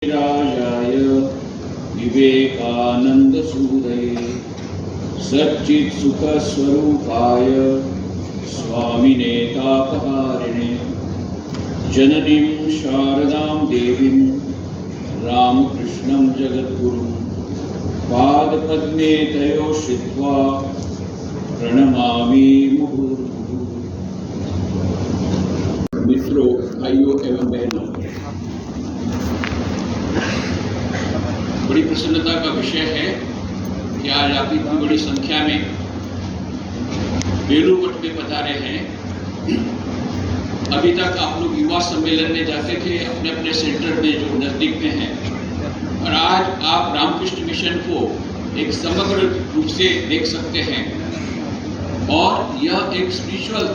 राजाय विवेकानन्दसूरये सच्चित्सुखस्वरूपाय स्वामिने तापहारिणे जननीं शारदां देवीं रामकृष्णं जगद्गुरुं पादपद्मे तयो श्रित्वा प्रणमामि मुहुर्मुहुः। मित्रों, भाइयों एवं बहनों, बड़ी प्रसन्नता का विषय है कि आज आप इतनी बड़ी संख्या में बेलूर मठ में पधारे हैं। अभी तक आप लोग युवा सम्मेलन में जाते थे अपने अपने सेंटर में जो नजदीक में है, और आज आप रामकृष्ण मिशन को एक समग्र रूप से देख सकते हैं। और यह एक स्पिरिचुअल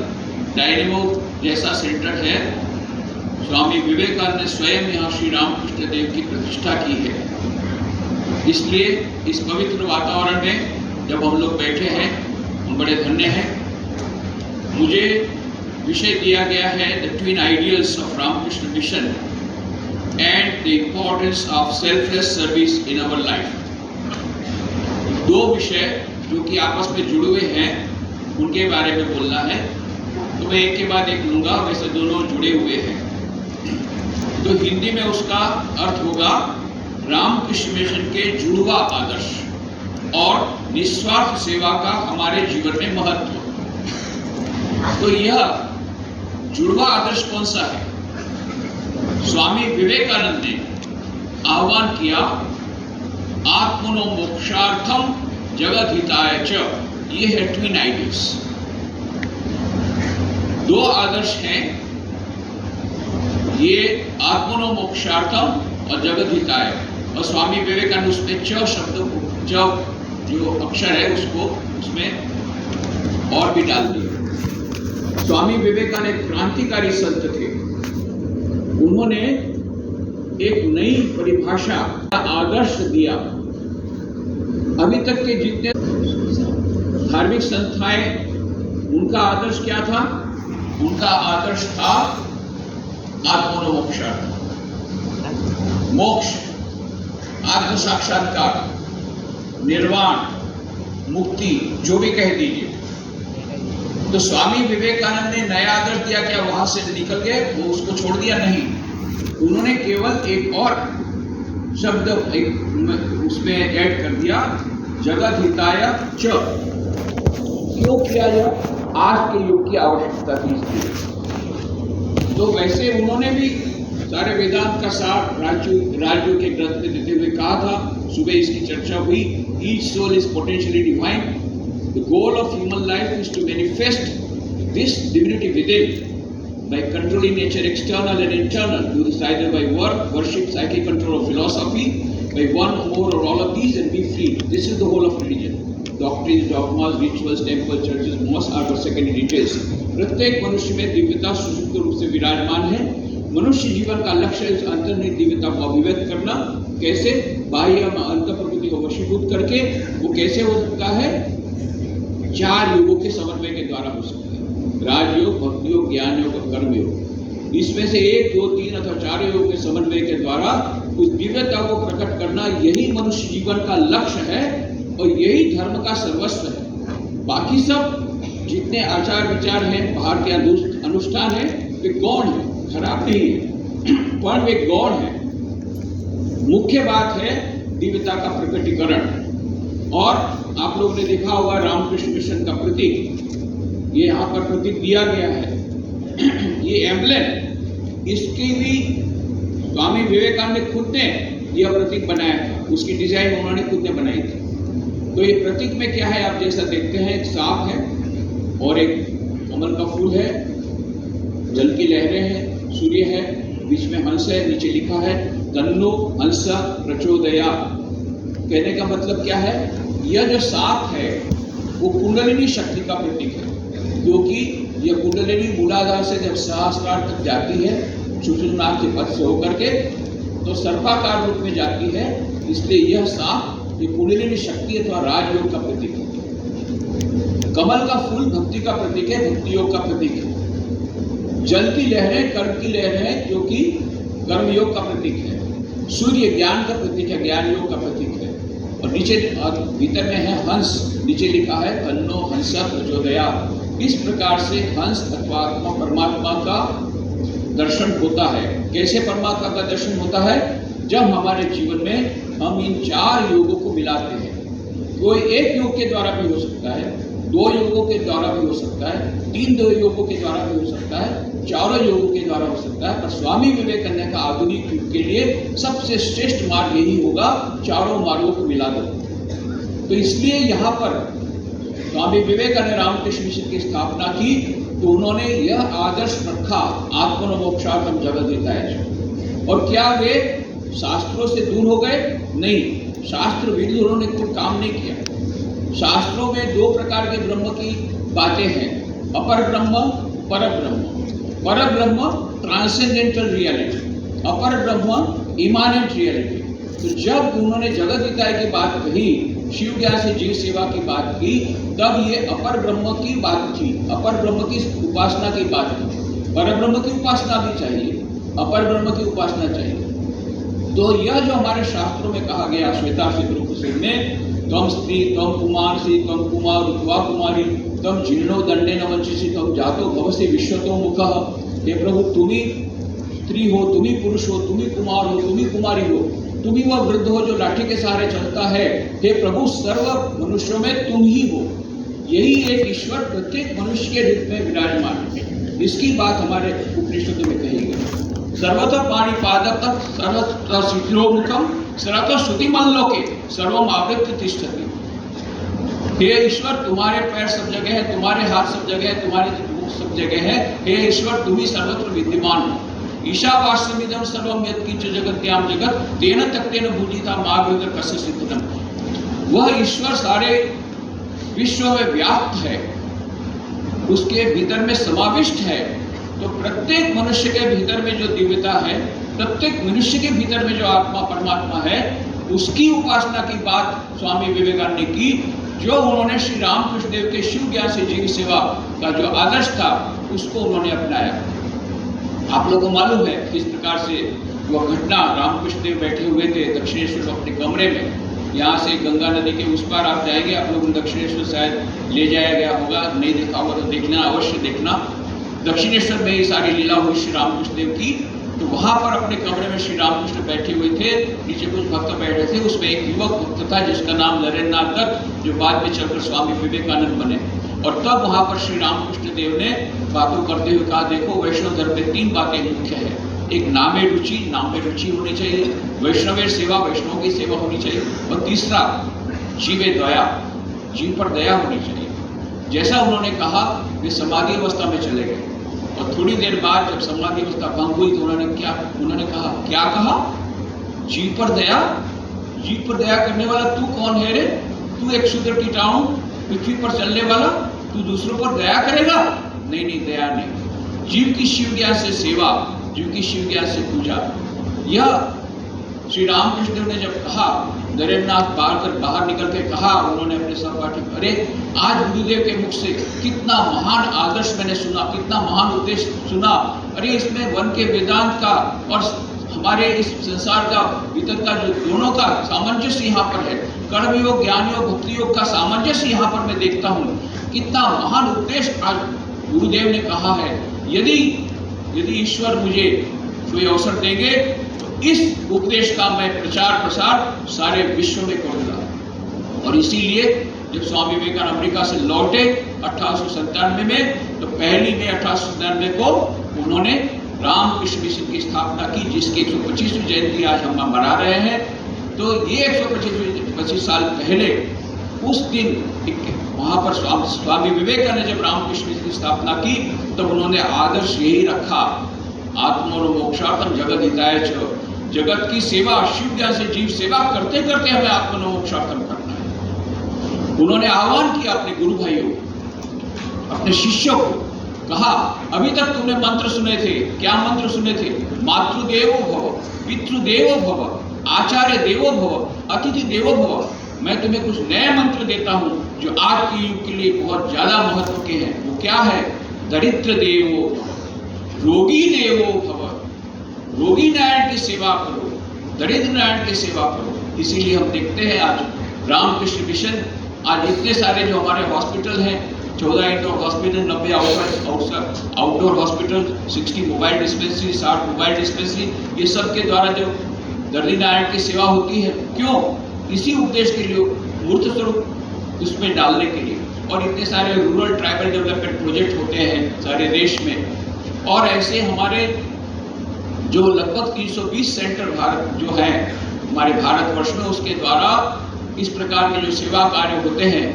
डायनेमो जैसा सेंटर है। स्वामी विवेकानंद ने स्वयं यहाँ श्री रामकृष्ण देव की प्रतिष्ठा की है। इसलिए इस पवित्र वातावरण में जब हम लोग बैठे हैं, हम बड़े धन्य हैं। मुझे विषय दिया गया है the twin ideals of Ramakrishna Mission and the importance of selfless service in our life. दो विषय जो कि आपस में जुड़े हुए हैं, उनके बारे में बोलना है। तो मैं एक के बाद एक लूंगा, वैसे दोनों जुड़े हुए हैं। तो हिंदी में उसका अर्थ होगा रामकृष्ण मिशन के जुड़वा आदर्श और निस्वार्थ सेवा का हमारे जीवन में महत्व। तो यह जुड़वा आदर्श कौन सा है? स्वामी विवेकानंद ने आह्वान किया, आत्मनो मोक्षार्थम जगत हिताय च। ये है ट्विन आइडियल्स। दो आदर्श हैं, ये आत्मनो मोक्षार्थम और जगत हिताय। और स्वामी विवेकानंद उसमें च शब्द च जो अक्षर है उसको उसमें और भी डाल दिया। स्वामी विवेकानंद एक क्रांतिकारी संत थे। उन्होंने एक नई परिभाषा का आदर्श दिया। अभी तक के जितने धार्मिक संस्थाएं, उनका आदर्श क्या था? उनका आदर्श था आत्मनो मोक्षार्थम, मोक्ष, आत्म साक्षात्कार, निर्वाण, मुक्ति, जो भी कह दीजिए। तो स्वामी विवेकानंद ने नया आदर्श दिया, क्या वहां से निकल गए, वो उसको छोड़ दिया? नहीं, उन्होंने केवल एक और शब्द उसमें ऐड कर दिया, जगत हिताय च। क्यों किया यह? आज के युग की आवश्यकता थी इसकी। तो वैसे उन्होंने भी सारे वेदांत का सार राज्यों के ग्रंथ में देते हुए कहा था। सुबह इसकी चर्चा हुई। Each soul is potentially divine. The goal of human life is to manifest this divinity within by controlling nature external and internal. Do this either by work, worship, psychic control, or philosophy. By one or more or all of these, and be free. This is the whole of religion. Doctrines, dogmas, rituals, temples, churches, mosques are but secondary details. प्रत्येक मनुष्य में दिव्यता सुसुप्त रूप से विराजमान है। मनुष्य जीवन का लक्ष्य इस अंतर्निहित दिव्यता को अभिव्यक्त करना। कैसे? बाह्य अंत प्रकृति को वशीभूत करके। वो कैसे हो सकता है? चार युगों के समन्वय के द्वारा हो सकता है। राजयोग, भक्ति योग, ज्ञान योग और कर्म योग। इसमें से 1, 2, 3 अथवा 4 योग के समन्वय के द्वारा उस दिव्यता को प्रकट करना, यही मनुष्य जीवन का लक्ष्य है और यही धर्म का सर्वस्व है। बाकी सब जितने आचार विचार हैं, बाहर के अनुष्ठान है, वे गौण है, खराब नहीं है, पर वे गौण है। मुख्य बात है दिव्यता का प्रकटीकरण। और आप लोग ने देखा होगा रामकृष्ण मिशन का प्रतीक, ये यहाँ पर प्रतीक दिया गया है। ये एम्ब्लेम, इसकी भी स्वामी विवेकानंद ने खुद ने यह प्रतीक बनाया था। उसकी डिजाइन उन्होंने खुद ने बनाई थी। तो ये प्रतीक में क्या है? आप जैसा देखते हैं, एक सांप है और एक कमल का फूल है, जल की लहरें हैं, सूर्य है, बीच में हंस है, नीचे लिखा है तन्नो हंस प्रचोदयात्। कहने का मतलब क्या है? यह जो सांप है वो कुंडलिनी शक्ति का प्रतीक है, क्योंकि यह कुंडलिनी मूलाधार से जब सहस्रार तक जाती है, सुषुम्ना के पद से होकर के, तो सर्पाकार रूप में जाती है। इसलिए यह सांप ये कुंडलिनी शक्ति अथवा राजयोग का प्रतीक है। कमल का फूल भक्ति का प्रतीक है, भक्ति योग का प्रतीक है। जल की लहरें कर्म की लहरें हैं, जो कि कर्मयोग का प्रतीक है। सूर्य ज्ञान का प्रतीक है, ज्ञान योग का प्रतीक है। और नीचे और भीतर में है हंस, नीचे लिखा है तन्नो हंसा प्रचोदयात्। इस प्रकार से हंस अथवा आत्मा परमात्मा का दर्शन होता है। कैसे परमात्मा का दर्शन होता है? जब हमारे जीवन में हम इन 4 योगों को मिलाते हैं। कोई एक योग के द्वारा भी हो सकता है, 2 योगों के द्वारा भी हो सकता है, 3 योगों के द्वारा भी हो सकता है, 4 योगों के द्वारा हो सकता है। पर स्वामी विवेकानंद का आधुनिक युग के लिए सबसे श्रेष्ठ मार्ग यही होगा, 4 मार्गों को मिला दो। तो इसलिए यहाँ पर स्वामी विवेकानंद रामकृष्ण मिशन की स्थापना की तो उन्होंने यह आदर्श रखा, आत्मनो मोक्षार्थम जगद्धिताय। और क्या वे शास्त्रों से दूर हो गए? नहीं, शास्त्र विरुद्ध उन्होंने कोई काम नहीं किया। शास्त्रों में 2 प्रकार के ब्रह्म की बातें हैं, अपर ब्रह्म, पर ब्रह्म। पर ब्रह्म ट्रांसेंडेंटल रियलिटी, अपर ब्रह्म इमानेंट रियलिटी। तो जब उन्होंने जगद्धिताय की बात कही, शिव ज्ञान से जीव सेवा की बात की, तब ये अपर ब्रह्म की बात थी, अपर ब्रह्म की उपासना की बात थी। पर ब्रह्म की उपासना भी चाहिए, अपर ब्रह्म की उपासना चाहिए। तो यह जो हमारे शास्त्रों में कहा गया, श्वेताश्वेत रूपसेन में, तम स्त्री तम कुमारसी तम कुमार उत्वा कुमारी तम जीर्णो दंडे न वंचिसी तम जातो भवसी विश्वतो मुखः। हे प्रभु, तुम ही स्त्री हो, तुम ही पुरुष हो, तुम ही कुमार हो, तुम ही कुमारी हो, तुम ही वह वृद्ध हो जो लाठी के सहारे चलता है। हे प्रभु, सर्व मनुष्यों में तुम ही हो। यही एक ईश्वर प्रत्येक मनुष्य के रूप में विराजमान है। इसकी बात हमारे उपनिषदों में कही गई। सर्वतः पाणिपादं सर्वतः शिखरोमुखं सर्वतः श्रुतिमल्लोके सर्वम आवृत्य तिष्ठति। हे ईश्वर, तुम्हारे पैर सब जगह है, तुम्हारे हाथ सब जगह है, तुम्हारे मुख सब जगह है। हे ईश्वर, तुम ही सर्वत्र विद्यमान हो। ईशावास्यमिदं सर्वं यत्किंच जगत्याम जगत् तेन तक्तेन भुजिता माभृत कस्य सिद्धम्। वह ईश्वर सारे विश्व में व्याप्त है, उसके भीतर में समाविष्ट है। तो प्रत्येक मनुष्य के भीतर में जो दिव्यता है, प्रत्येक मनुष्य के भीतर में जो आत्मा परमात्मा है, उसकी उपासना की बात स्वामी विवेकानंद ने की, जो उन्होंने श्री रामकृष्ण देव के शिव ज्ञान से जीव सेवा का जो आदर्श था, उसको उन्होंने अपनाया। आप लोगों को मालूम है किस प्रकार से वह घटना, रामकृष्ण देव बैठे हुए थे दक्षिणेश्वर अपने कमरे में। यहाँ से गंगा नदी के उस पार आप जाएंगे, आप लोगों को दक्षिणेश्वर शायद ले जाया गया होगा, नहीं देखा होगा तो देखना, अवश्य देखना। दक्षिणेश्वर में ये सारी लीला हुई श्री रामकृष्ण देव की। तो वहां पर अपने कमरे में श्री रामकृष्ण बैठे हुए थे, नीचे कुछ भक्त बैठे थे। उसमें एक युवक भक्त था जिसका नाम नरेंद्रनाथ दत्त, जो बाद में चलकर स्वामी विवेकानंद बने। और तब वहां पर श्री रामकृष्ण देव ने बातों करते हुए कहा, देखो वैष्णव धर्म में 3 बातें मुख्य है। एक नामे रुचि, नाम में रुचि होनी चाहिए, वैष्णव सेवा, वैष्णव की सेवा होनी चाहिए, और तीसरा जीवे दया, जीव पर दया होनी चाहिए। जैसा उन्होंने कहा, वे समाधि अवस्था में चले गए। और थोड़ी देर बाद जब समाधि अवस्था भंग हुई तो उन्होंने कहा, क्या कहा? जीव पर दया? जीव पर दया करने वाला तू कौन है रे? तू एक शूद्र कीटाणु पृथ्वी पर चलने वाला, तू दूसरों पर दया करेगा? नहीं, दया नहीं। जीव की शिव ज्ञान से सेवा, जीव की शिव ज्ञान से पूजा। यह श्री रामकृष्ण देव ने जब कहा, नरेंद्रनाथ बाहर निकल के कहा, उन्होंने अपने सहपाठी, अरे आज गुरुदेव के मुख से कितना महान आदर्श मैंने सुना, कितना महान उपदेश सुना। अरे इसमें वन के वेदांत का और हमारे इस संसार का भीतर का जो दोनों का सामंजस्य यहाँ पर है, कर्मयोग, ज्ञान योग, भक्ति योग का सामंजस्य यहाँ पर मैं देखता हूँ। कितना महान उपदेश आज गुरुदेव ने कहा है। यदि ईश्वर मुझे कोई अवसर देंगे तो इस उपदेश का मैं प्रचार प्रसार सारे विश्व में करूंगा। और इसीलिए जब स्वामी विवेकानंद अमेरिका से लौटे 1897 में, तो 1 मई 1897 को उन्होंने रामकृष्ण मिशन की स्थापना की, जिसकी 125वीं जयंती आज हम मना रहे हैं। तो ये 125 साल पहले उस दिन वहां पर स्वामी विवेकानंद जब रामकृष्ण मिशन की स्थापना की, तब उन्होंने आदर्श यही रखा, आत्मनो मोक्षार्थम जगद्धिताय च। जगत की सेवा, शिव ज्ञान से जीव सेवा करते करते हमें आत्मनो मोक्षार्थम करना है। उन्होंने आह्वान किया अपने गुरु भाइयों, अपने शिष्यों को, कहा अभी तक तुमने मंत्र सुने थे, क्या मंत्र सुने थे? मातृदेवो भव, पितृदेवो भव, आचार्य देवो भव, अतिथि देवो भव। मैं तुम्हें कुछ नए मंत्र देता हूं जो आज के युग के लिए बहुत ज्यादा महत्व के हैं। वो क्या है? दरिद्र देवो, रोगी देवो भव, रोगी नारायण की सेवा करो, दरिद्र नारायण की सेवा करो। इसीलिए हम देखते हैं आज रामकृष्ण मिशन, आज इतने सारे जो हमारे हॉस्पिटल हैं, 14 indoor hospital, 90 outdoor hospital, 60 mobile dispensary, 60 mobile dispensary, ये सब के द्वारा जो दरिद्र नारायण की सेवा होती है। क्यों? इसी उद्देश्य के लिए, मूर्त स्वरूप उसमें डालने के लिए। और इतने सारे रूरल ट्राइबल डेवलपमेंट प्रोजेक्ट होते हैं सारे देश में। और ऐसे हमारे जो लगभग 320 सेंटर भारत जो है हमारे भारतवर्ष में, उसके द्वारा इस प्रकार के जो सेवा कार्य होते हैं,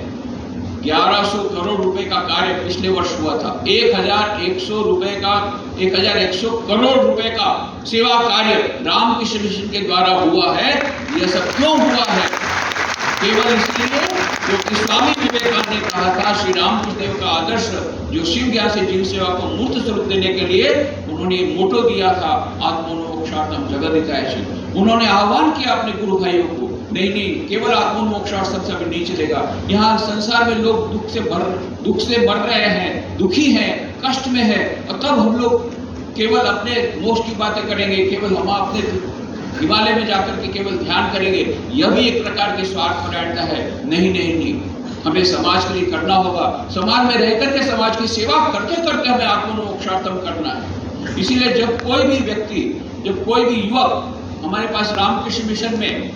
1100 करोड़ रुपए का कार्य पिछले वर्ष हुआ था। 1100 रुपए का 1100 करोड़ रुपए का सेवा कार्य रामकृष्ण मिशन के द्वारा हुआ है। यह सब क्यों हुआ है? केवल इसलिए क्योंकि स्वामी विवेकानंद ने कहा था, श्री रामकृष्ण देव का आदर्श जो शिव ज्ञान से जीव सेवा को मूर्त स्वरूप देने के लिए उन्होंने मोटो दिया था, आत्मोन्मोक्षार्थम जगदिताय। उन्होंने आह्वान किया अपने गुरु भाइयों को, नहीं, केवल आत्मोन्मोक्षार्थम से नहीं चलेगा। यहाँ संसार में लोग दुख से मर रहे हैं, दुखी हैं, कष्ट में है, और तब हम लोग केवल अपने मोक्ष की बातें करेंगे, केवल हम अपने हिमालय में जाकर के केवल ध्यान करेंगे, यह भी एक प्रकार की स्वार्थपरायणता है। नहीं, हमें समाज के लिए करना होगा। समाज में रहकर के समाज की सेवा करते करते हमें आत्मोन्मोक्षार्थम करना है। इसीलिए जब कोई भी व्यक्ति, जब कोई भी युवक हमारे पास रामकृष्ण मिशन में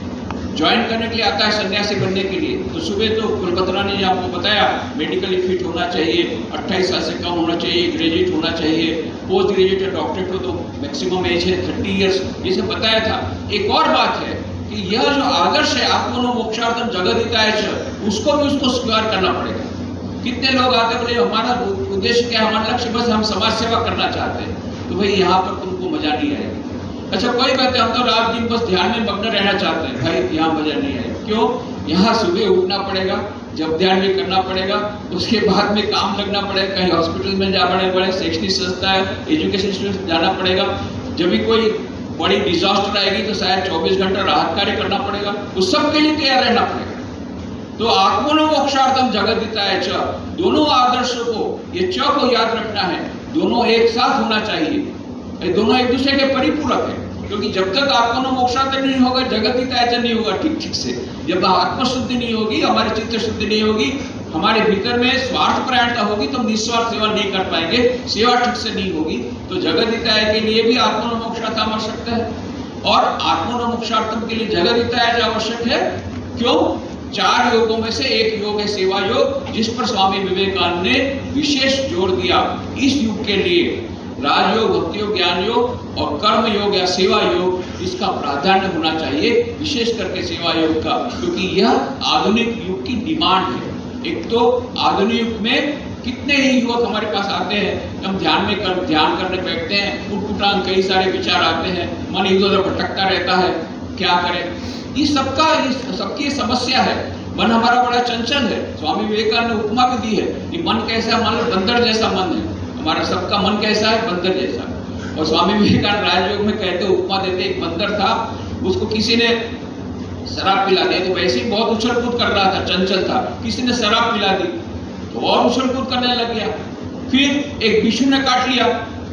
ज्वाइन करने के लिए आता है सन्यासी बनने के लिए, तो सुबह तो कुलबत्रा ने आपको बताया मेडिकली फिट होना चाहिए, 28 साल से कम होना चाहिए, ग्रेजुएट होना चाहिए, पोस्ट ग्रेजुएट या डॉक्टरेट हो तो मैक्सिमम एज है 30 ईयर्स, ये सब बताया था। एक और बात है कि यह जो आदर्श है आत्मोन्मोक्षार्थम जगदिताय, उसको भी उसको स्वीकार करना पड़ेगा। कितने लोग आते बोले हमारा उद्देश्य क्या है, हमारा लक्ष्य बस हम समाज सेवा करना चाहते हैं, तो भाई यहाँ पर तुमको मजा नहीं आएगा। अच्छा कोई बात है, हम तो रात दिन बस ध्यान में मग्न रहना चाहते हैं, भाई यहाँ मजा नहीं आएगा। क्यों? यहाँ सुबह उठना पड़ेगा, जब ध्यान भी करना पड़ेगा, उसके बाद में काम लगना पड़ेगा, कहीं हॉस्पिटल में जाना पड़ेगा, शैक्षणिक संस्था है, एजुकेशन इंस्टीट्यूट जाना पड़ेगा। जब भी कोई बड़ी डिजास्टर आएगी तो शायद 24 घंटा राहत कार्य करना पड़ेगा, उस सब के लिए तैयार रहना पड़ेगा। तो आत्मोन्मोक्षार्थम जगदिताय च, दोनों आदर्शों को, ये च को याद रखना है, दोनों एक साथ होना चाहिए, दोनों एक दूसरे के परिपूरक है। क्योंकि जब तक आत्मोन्मोक्षार्थम नहीं होगा, जगदिताय नहीं होगा ठीक से। जब आत्मशुद्धि नहीं होगी, हमारी चित्त शुद्धि नहीं होगी, हमारे भीतर में स्वार्थपरायणता होगी, तो हम निस्वार्थ सेवा नहीं कर पाएंगे, सेवा ठीक से नहीं होगी। तो जगदिताय के लिए भी आत्मोन्मोक्षार्थम आवश्यक है, और आत्मोन्मोक्षार्थम के लिए जगदिताय आवश्यक है। क्यों? 4 योगों में से एक योग है सेवा योग, जिस पर स्वामी विवेकानंद ने विशेष जोर दिया। इस युग के लिए राजयोग, भक्ति योग, ज्ञान योग और कर्म योग या सेवा योग, इसका प्राधान्य होना चाहिए, विशेष करके सेवा योग का, क्योंकि यह आधुनिक युग की डिमांड है। एक तो आधुनिक युग में कितने ही युवक हमारे पास आते हैं, हम ध्यान करने बैठते हैं, उठपटांग कई सारे विचार आते हैं, मन इधर उधर भटकता रहता है, क्या करें? ये सबकी समस्या है। मन हमारा बड़ा चंचल है। स्वामी विवेकानंद ने उपमा भी दी है कि मन कैसा, मान लो बंदर जैसा मन है, हमारा सबका मन कैसा है? बंदर जैसा। और स्वामी विवेकानंद राजयोग में कहते, उपमा देते, एक बंदर था, उसको किसी ने शराब पिला दी, तो वैसे ही बहुत उछल कूद कर रहा था, चंचल था, किसी ने शराब पिला दी तो और उछल कूद करने लग गया। फिर एक बिच्छू ने काट लिया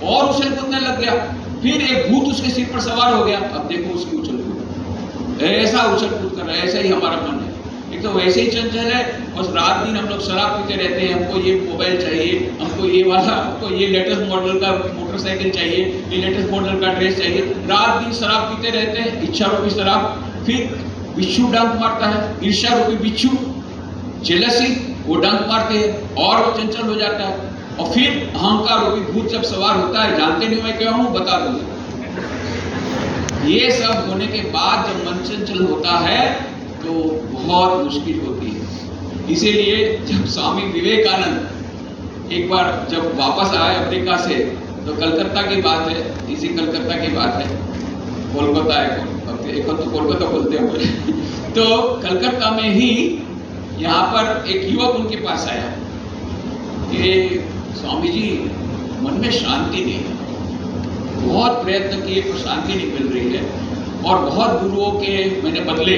और उछल कूदने लग गया। फिर एक भूत उसके सिर पर सवार हो गया, अब देखो उसकी उछल कूद, ऐसा उछल कूद कर रहा है। ऐसा ही हमारा मन है, एक तो वैसे ही चंचल है, और रात दिन हम लोग शराब पीते रहते हैं, हमको ये मोबाइल चाहिए, हमको ये वाला, हमको ये लेटेस्ट मॉडल का मोटरसाइकिल चाहिए, ये लेटेस्ट मॉडल का ड्रेस चाहिए, रात दिन शराब पीते रहते हैं, इच्छा रूपी शराब। फिर बिच्छू डंक मारता है, ईर्ष्या रूपी बिच्छू, जेलसी, वो डंक मारते हैं और वो चंचल हो जाता है। और फिर अहंकार रूपी भूत जब सवार होता है, जानते नहीं मैं क्या हूँ, बता दूंगा। ये सब होने के बाद जब मन चंचल होता है तो बहुत मुश्किल होती है। इसीलिए जब स्वामी विवेकानंद एक बार जब वापस आए अफ्रीका से, तो कलकत्ता की बात है, इसी कलकत्ता की बात है, कोलकाता है, एक तो कोलकाता बोलते हैं तो कलकत्ता में ही यहाँ पर एक युवक उनके पास आया कि स्वामी जी मन में शांति नहीं है, बहुत प्रयत्न किए तो शांति नहीं मिल रही है, और बहुत गुरुओं के मैंने बदले,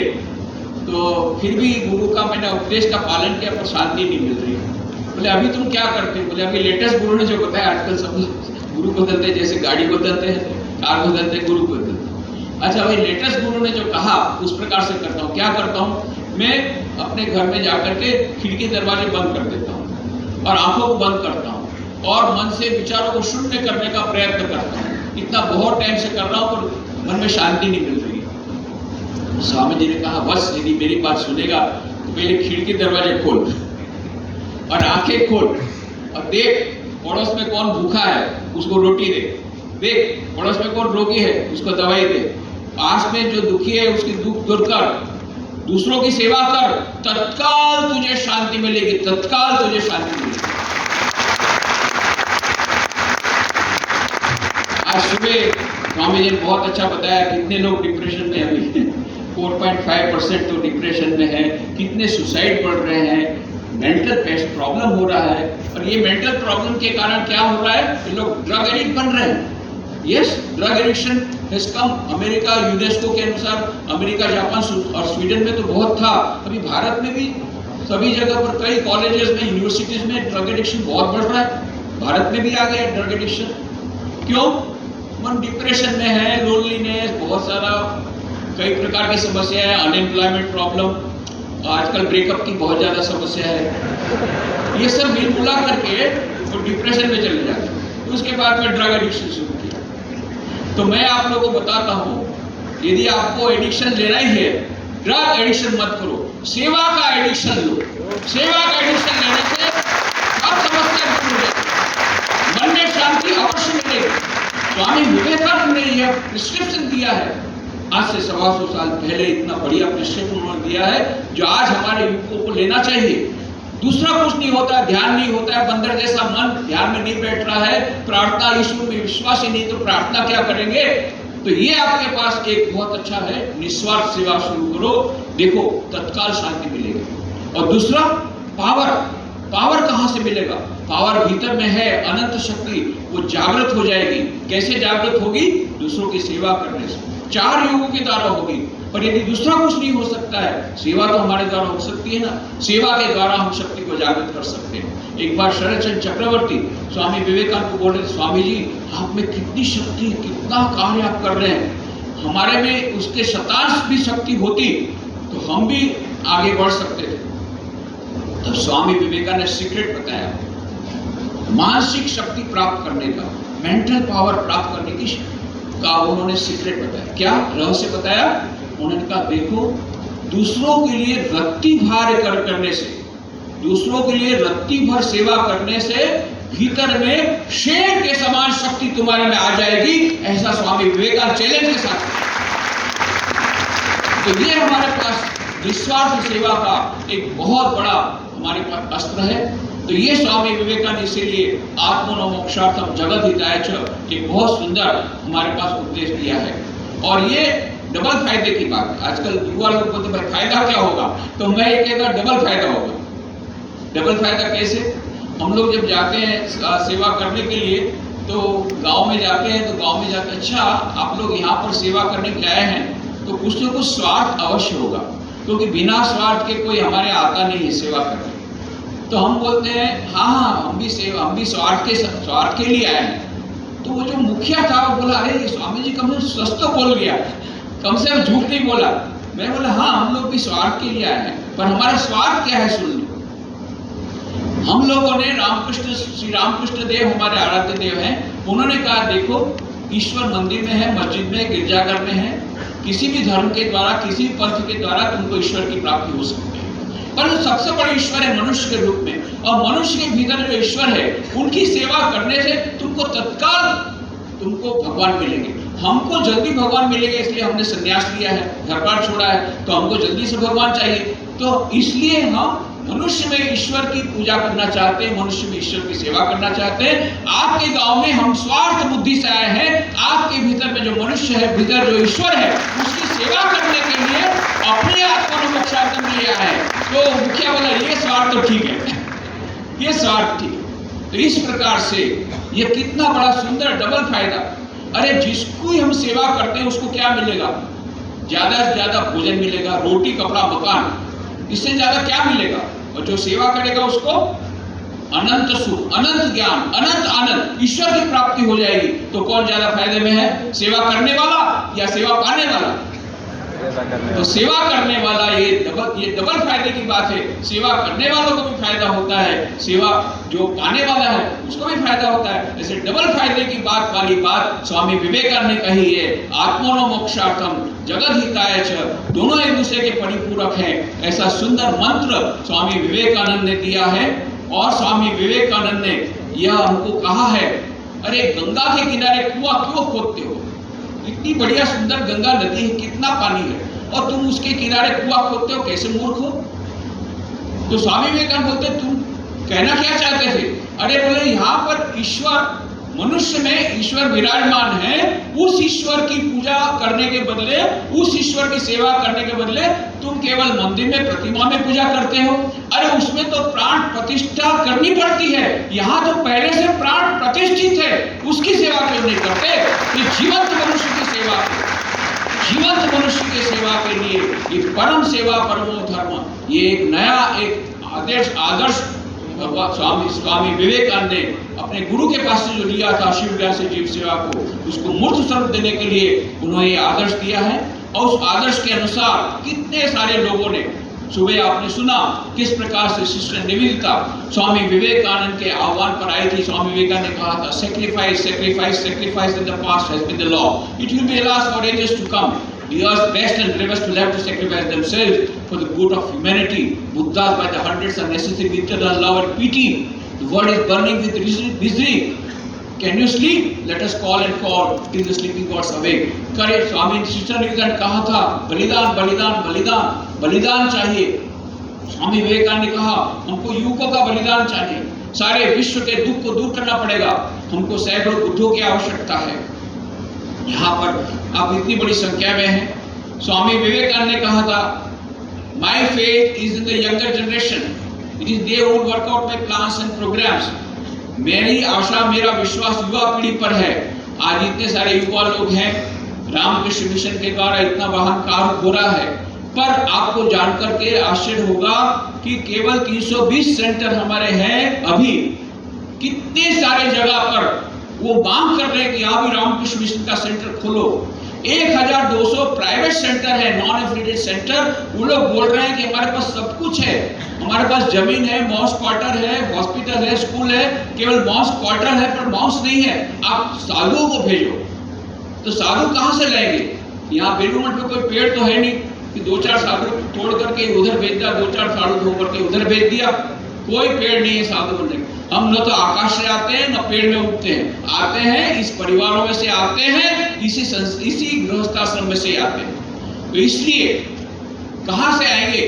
तो फिर भी गुरु का मैंने उपदेश का पालन किया पर शांति नहीं मिल रही है। बोले अभी तुम क्या करते हो? बोले अभी लेटेस्ट गुरु ने जो बताया, आजकल सब गुरु बदलते हैं, जैसे गाड़ी बदलते हैं, कार बदलते हैं, गुरु बदलते हैं। अच्छा भाई, लेटेस्ट गुरु ने जो कहा उस प्रकार से करता हूँ। क्या करता हूँ, मैं अपने घर में जाकर के खिड़की दरवाजे बंद कर देता हूँ और आंखों को बंद करता हूँ और मन से विचारों को शून्य करने का प्रयत्न करता हूँ। इतना बहुत टाइम से कर रहा हूँ पर मन में शांति नहीं मिल रही। स्वामी जी ने कहा, बस यदि मेरी बात सुनेगा तो पहले खिड़की दरवाजे खोल और आंखें खोल और देख पड़ोस में कौन भूखा है उसको रोटी दे, देख पड़ोस में कौन रोगी है उसको दवाई दे, पास में जो दुखी है उसकी दुख दूर कर, दूसरों की सेवा कर, तत्काल तुझे शांति मिलेगी, तत्काल तुझे शांति मिलेगी। आज सुबह स्वामी जी ने बहुत अच्छा बताया कितने लोग डिप्रेशन में अभी 4.5% तो डिप्रेशन में है, कितने सुसाइड बढ़ रहे हैं, मेंटल प्रॉब्लम हो रहा है। और ये मेंटल प्रॉब्लम के कारण क्या हो रहा है, ये लोग ड्रग एडिक्ट बन रहे हैं। Yes, drug addiction has come. America, UNESCO के अनुसार अमेरिका, जापान और स्वीडन में तो बहुत था, अभी भारत में भी सभी जगह पर कई कॉलेजेस में, यूनिवर्सिटीज में ड्रग एडिक्शन बहुत बढ़ रहा है। भारत में भी आ गया ड्रग एडिक्शन। क्यों? मन डिप्रेशन में है, लोनलीनेस, बहुत सारा कई प्रकार की समस्या है, अनएम्प्लॉयमेंट प्रॉब्लम, आजकल ब्रेकअप की बहुत ज्यादा समस्या है। ये सब मिल मिला करके वो डिप्रेशन में चले जाते हैं। उसके बाद में ड्रग एडिक्शन शुरू किया। तो मैं आप लोगों को बताता हूं, यदि आपको एडिक्शन लेना ही है, ड्रग एडिक्शन मत करो, सेवा का एडिक्शन लो। सेवा का एडिक्शन लेने से हर समस्या दूर हो जाएगी, मन में शांति अवश्य मिलेगी। स्वामी विवेकानंद ने यह प्रिस्क्रिप्शन दिया है, आज से 125 साल पहले इतना बढ़िया प्रिस्क्रिप्शन उन्होंने दिया है जो आज हमारे युवकों को लेना चाहिए। दूसरा कुछ नहीं होता है, ध्यान नहीं होता है, बंदर जैसा मन ध्यान में नहीं बैठ रहा है, प्रार्थना ईश्वर में विश्वास ही नहीं, तो प्रार्थना क्या करेंगे? तो ये आपके पास एक बहुत अच्छा है, निस्वार्थ सेवा शुरू करो, देखो तत्काल शांति मिलेगी। और दूसरा पावर, पावर कहां से मिलेगा? पावर भीतर में है, अनंत शक्ति, वो जागृत हो जाएगी। कैसे जागृत होगी? दूसरों की सेवा करने से। 4 युगों के द्वारा होगी। पर यदि दूसरा कुछ नहीं हो सकता है, सेवा तो हमारे द्वारा हो सकती है ना। सेवा के द्वारा हम शक्ति को जागृत कर सकते हैं। एक बार शरद चंद्र चक्रवर्ती स्वामी विवेकानंद को बोल रहे, स्वामी जी आप में कितनी शक्ति, कितना कार्य आप कर रहे हैं, हमारे में उसके शतांश भी शक्ति होती तो हम भी आगे बढ़ सकते थे। तब स्वामी विवेकानंद ने सीक्रेट बताया, मानसिक शक्ति प्राप्त करने का, मेंटल पावर प्राप्त करने की का उन्होंने सीक्रेट बताया। क्या रहस्य बताया? उन्होंने कहा, देखो दूसरों के लिए रत्ती भार करने से, दूसरों के लिए रत्ती भर सेवा करने से भीतर में शेर के समान शक्ति तुम्हारे में आ जाएगी। ऐसा स्वामी विवेकानंद चैलेंज के साथ। तो ये हमारे पास निस्वार्थ सेवा का एक बहुत बड़ा हमारे पास अस्त्र है। तो ये स्वामी विवेकानंद इसीलिए आत्मनो मोक्षार्थम जगत हिताय च एक बहुत सुंदर हमारे पास उपदेश दिया है। और ये डबल फायदे की बात है। आजकल युवा लोग बोलते भाई फायदा क्या होगा, तो मैं ये कहता डबल फायदा होगा। डबल फायदा कैसे? हम लोग जब जाते हैं सेवा करने के लिए तो गांव में जाते हैं, तो गांव में जाते अच्छा आप लोग यहाँ पर सेवा करने के आए हैं तो कुछ न कुछ स्वार्थ अवश्य होगा, क्योंकि बिना स्वार्थ के कोई हमारे आता नहीं है सेवा करने। तो हम बोलते हैं हाँ हम भी स्वार्थ के लिए आए हैं। तो वो जो मुखिया था वो बोला, अरे स्वामी जी कम से सच तो बोल गया, कम से कम झूठ नहीं बोला। मैं बोला हाँ हम लोग भी स्वार्थ के लिए आए हैं, पर हमारा स्वार्थ क्या है सुन लो। हम लोगों ने श्री रामकृष्ण देव हमारे आराध्य देव हैं, उन्होंने कहा देखो ईश्वर मंदिर में है, मस्जिद में, गिरजाघर में है, किसी भी धर्म के द्वारा, किसी भी पंथ के द्वारा तुमको ईश्वर की प्राप्ति हो सकती है, पर सबसे बड़ा ईश्वर है मनुष्य के रूप में। और मनुष्य के भीतर जो ईश्वर है उनकी सेवा करने से तुमको तत्काल भगवान मिलेंगे। हमको जल्दी भगवान मिलेंगे, इसलिए हमने संन्यास लिया है, घर बार छोड़ा है, तो हमको जल्दी से भगवान चाहिए। तो इसलिए हम मनुष्य में ईश्वर की पूजा करना चाहते हैं, मनुष्य में ईश्वर की सेवा करना चाहते हैं। आपके गांव में हम स्वार्थ बुद्धि से आए हैं, आपके भीतर में जो मनुष्य है, भीतर जो ईश्वर है, उसकी सेवा करने के लिए अपने आप को मोक्षार्थम में लिया है। तो मुखिया बोला ये स्वार्थ तो ठीक है, ये स्वार्थ ठीक है। तो इस प्रकार से ये कितना बड़ा सुंदर डबल फायदा। अरे जिसको हम सेवा करते हैं उसको क्या मिलेगा? ज्यादा से ज्यादा भोजन मिलेगा, रोटी, कपड़ा, मकान, इससे ज्यादा क्या मिलेगा? और जो सेवा करेगा उसको अनंत सुख, अनंत ज्ञान, अनंत आनंद, ईश्वर की प्राप्ति हो जाएगी। तो कौन ज्यादा फायदे में है, सेवा करने वाला या सेवा पाने वाला? तो सेवा करने वाला, ये डबल फायदे की बात है। सेवा करने वालों को भी फायदा होता है, सेवा जो पाने वाला है उसको भी फायदा होता है। ऐसे डबल फायदे की बात वाली बात स्वामी विवेकानंद ने कही है। आत्मनो मोक्षार्थम जगत हिताय च, दोनों एक दूसरे के परिपूरक हैं। ऐसा सुंदर मंत्र स्वामी विवेकानंद ने दिया है। और स्वामी विवेकानंद ने यह हमको कहा है, अरे गंगा के किनारे कुआं क्यों खोदते हो? इतनी बढ़िया सुंदर गंगा नदी है, कितना पानी है, और तुम उसके किनारे कुआं खोदते हो, कैसे मूर्ख हो? तो स्वामी विवेकानंद बोलते तुम कहना क्या चाहते थे? अरे बोले यहाँ पर ईश्वर, मनुष्य में ईश्वर विराजमान है, उस ईश्वर की पूजा करने के बदले, उस ईश्वर की सेवा करने के बदले तुम केवल मंदिर में प्रतिमा में पूजा करते हो। अरे उसमें तो प्राण प्रतिष्ठा करनी पड़ती है, यहाँ तो पहले से प्राण प्रतिष्ठित है, उसकी सेवा क्यों नहीं करते? ये जीवंत मनुष्य की सेवा, जीवंत मनुष्य की सेवा के लिए ये परम सेवा परमो धर्म, ये एक नया एक आदर्श स्वामी विवेकानंद ने अपने गुरु के पास से जो लिया था, शिव ज्ञान से जीव सेवा को, उसको मूर्त स्वरूप देने के लिए उन्होंने ये आदर्श दिया है। और उस आदर्श के अनुसार कितने सारे लोगों ने, सुबह आपने सुना किस प्रकार से सिस्टर निवेदिता स्वामी विवेकानंद के आह्वान पर आई थी। स्वामी विवेकानंद ने कहा था, sacrifice sacrifice sacrifice in the past has been the law, it will be allowed for ages to come. The earth's best and bravest will have to sacrifice themselves for the good of humanity. Buddhas by the hundreds are necessary with eternal love and pity. The world is burning with misery. Can you sleep? Let us call and call till the sleeping gods awake. Courage, Swami sister Nivedita ने कहा था, बलिदान बलिदान बलिदान, बलिदान चाहिए। स्वामी विवेकानंद ने कहा, हमको युवकों का बलिदान चाहिए, सारे विश्व के दुख को दूर करना पड़ेगा, हमको सैकड़ों बुद्धों की आवश्यकता है। यहाँ पर आप इतनी बड़ी संख्या में हैं। स्वामी विवेकानंद ने कहा था, my faith is in the younger generation, it is they would work out my plans and programmes. मेरी आशा, मेरा विश्वास युवा पीढ़ी पर है। आज इतने सारे युवा लोग हैं, रामकृष्ण मिशन के द्वारा इतना वाहन कार्य हो रहा है, पर आपको जानकर के आश्चर्य होगा कि केवल 320 सेंटर हमारे हैं। अभी कितने सारे जगह पर वो मांग कर रहे हैं कि यहाँ भी रामकृष्ण मिशन का सेंटर खोलो। 1200 प्राइवेट सेंटर है, नॉन एफिलिएटेड सेंटर। वो लोग बोल रहे हैं कि हमारे पास सब कुछ है, हमारे पास जमीन है, मॉस क्वार्टर है, हॉस्पिटल है, स्कूल है, केवल मॉस क्वार्टर है पर मॉस नहीं है। आप साधुओं को भेजो। तो साधु कहाँ से लाएंगे? यहाँ बेलूर मठ में कोई पेड़ तो है नहीं कि 2-4 साधु तोड़ करके उधर भेज दिया, 2-4 साधु धो करके उधर भेज दिया। कोई पेड़ नहीं है साधु बनने। हम न तो आकाश से आते हैं, न पेड़ में उगते हैं, आते हैं इस परिवारों में से आते हैं, इसी गृहस्थाश्रम में से आते हैं। तो इसलिए कहाँ से आएंगे?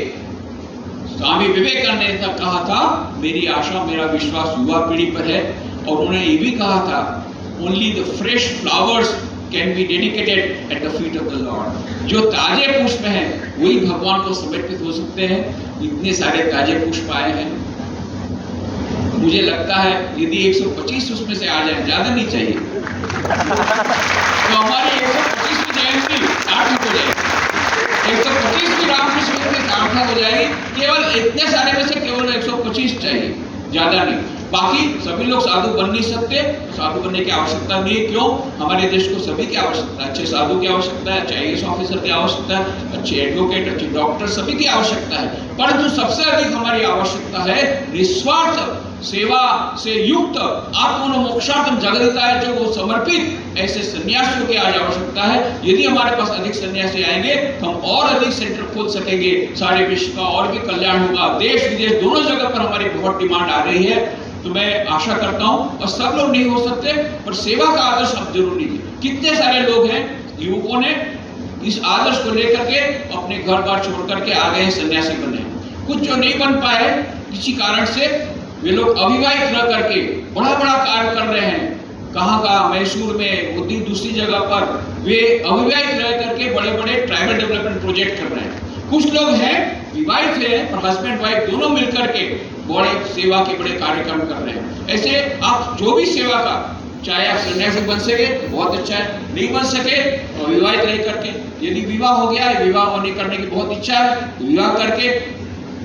स्वामी विवेकानंद ने कहा था, मेरी आशा, मेरा विश्वास युवा पीढ़ी पर है। और उन्होंने ये भी कहा था, only the fresh flowers can be dedicated at the feet of the Lord. जो ताजे पुष्प हैं वही भगवान को समर्पित हो सकते हैं। इतने सारे ताजे पुष्प आए हैं। मुझे लगता है यदि 125 उसमें से आ जाए, ज्यादा नहीं चाहिए, तो हमारी 125 की जयंती सार्थक हो जाएगी। 125 की रामकृष्ण जयंती सार्थक हो जाएगी। केवल इतने सारे में से केवल 125 चाहिए, ज्यादा नहीं। बाकी सभी लोग साधु बन नहीं सकते, साधु बनने की आवश्यकता नहीं है। क्यों? हमारे देश को सभी की आवश्यकता है, अच्छे साधु की आवश्यकता है, अच्छे IAS ऑफिसर की आवश्यकता है, अच्छे एडवोकेट, अच्छे डॉक्टर, सभी की आवश्यकता है। परंतु सबसे अधिक हमारी आवश्यकता है निस्वार्थ सेवा से युक्त आत्मनो मोक्षार्थम जगदिताय, जो वो समर्पित ऐसे सन्यासियों की आज आवश्यकता है। यदि हमारे पास अधिक सन्यासी आएंगे तो हम और अधिक सेंटर खोल सकेंगे, सारे विश्व का और भी कल्याण होगा। देश विदेश दोनों जगह पर हमारी बहुत डिमांड आ रही है। तो मैं आशा करता हूँ, और सब लोग नहीं हो सकते, पर सेवा का आदर्श आप जरूर लीजिए। कितने सारे लोग हैं, युवकों ने इस आदर्श को लेकर के अपने घर बार छोड़ करके आ गए हैं सन्यासी बनने। कुछ जो नहीं बन पाए किसी कारण से, वे लोग अविवाहित रह करके बड़ा बड़ा कार्य कर रहे हैं। कहाँ मैसूर में, दूसरी जगह पर वे अविवाहित रह करके बड़े बड़े ट्राइबल डेवलपमेंट प्रोजेक्ट कर रहे हैं। कुछ लोग हैं विवाहित हैं पर हस्बैंड वाइफ दोनों मिलकर के बड़े सेवा के बड़े कार्यक्रम कर रहे हैं। ऐसे आप जो भी सेवा का, चाहे आप सन्यासी बन सके तो बहुत अच्छा है, नहीं बन सके तो विवाहित रह करके, यदि विवाह हो गया है, विवाह होने करने की बहुत इच्छा है तो विवाह करके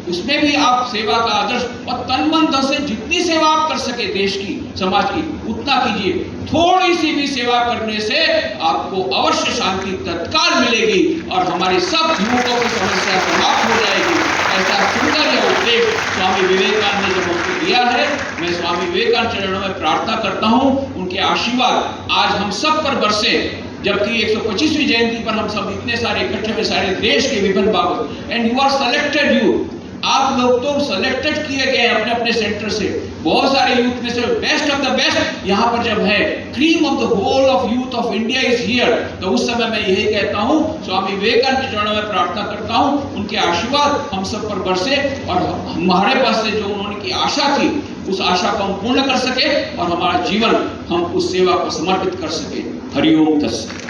उसमें भी आप सेवा का आदर्श और तन मन धन से जितनी सेवा आप कर सके देश की, समाज की, उतना कीजिए। थोड़ी सी भी सेवा करने से आपको अवश्य शांति तत्काल मिलेगी और हमारी सब युवकों की समस्या समाप्त हो जाएगी। ऐसा सुंदर यह उपदेश स्वामी विवेकानंद ने जब हमको दिया है, मैं स्वामी विवेकानंद चरणों में प्रार्थना करता हूँ उनके आशीर्वाद आज हम सब पर बरसे। जबकि 125वीं जयंती पर हम सब इतने सारे इकट्ठे हुए सारे देश के विभिन्न भागों, and you are selected, you आप लोग तो सेलेक्टेड किए गए अपने अपने सेंटर से, बहुत सारे यूथ में से बेस्ट ऑफ द बेस्ट यहाँ पर जब है, cream of the whole of youth of India is here. तो उस समय मैं यही कहता हूँ, स्वामी विवेकानंद के चरणों में प्रार्थना करता हूँ उनके आशीर्वाद हम सब पर बरसे और हमारे पास से जो उन्होंने की आशा थी उस आशा को हम पूर्ण कर सके और हमारा जीवन हम उस सेवा को समर्पित कर सके। हरिओम तत्सत।